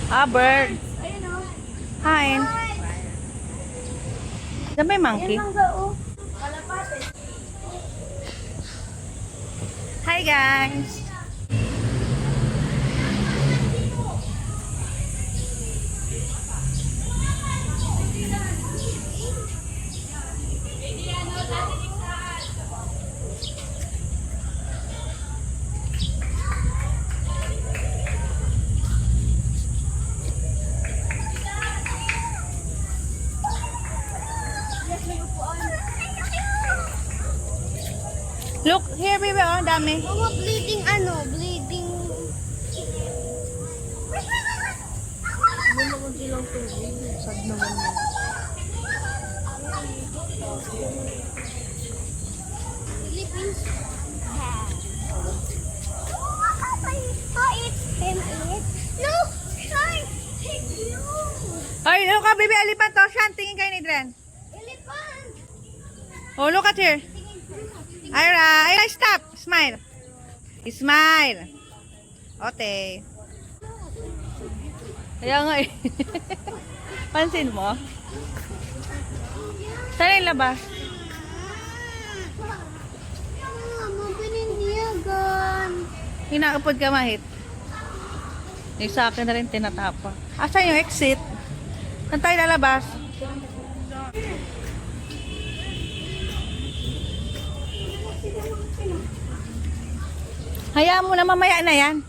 Ah, bird. Ayun o. Hi. Diyan may monkey? Kalapate. Hi, guys. Look, here, baby. Oh, dami. Mga bleeding bleeding. Ano naman silang tubig? Sad naman yun. Philippines. No, shark. Ay, look, baby. Elephant to. Shan, tingin kayo ni Dren. Elephant. Oh, look at her. Ira, stop. Smile. Smile. Okay. Kaya nga eh. Pansin mo? Saan yung labas? Mama, pininiyagan. Hinaupod ka, Mahit. Yung sa akin na rin tinatapa. Asan yung exit? Saan tayo lalabas? Hayaan mo na, mamaya na yan.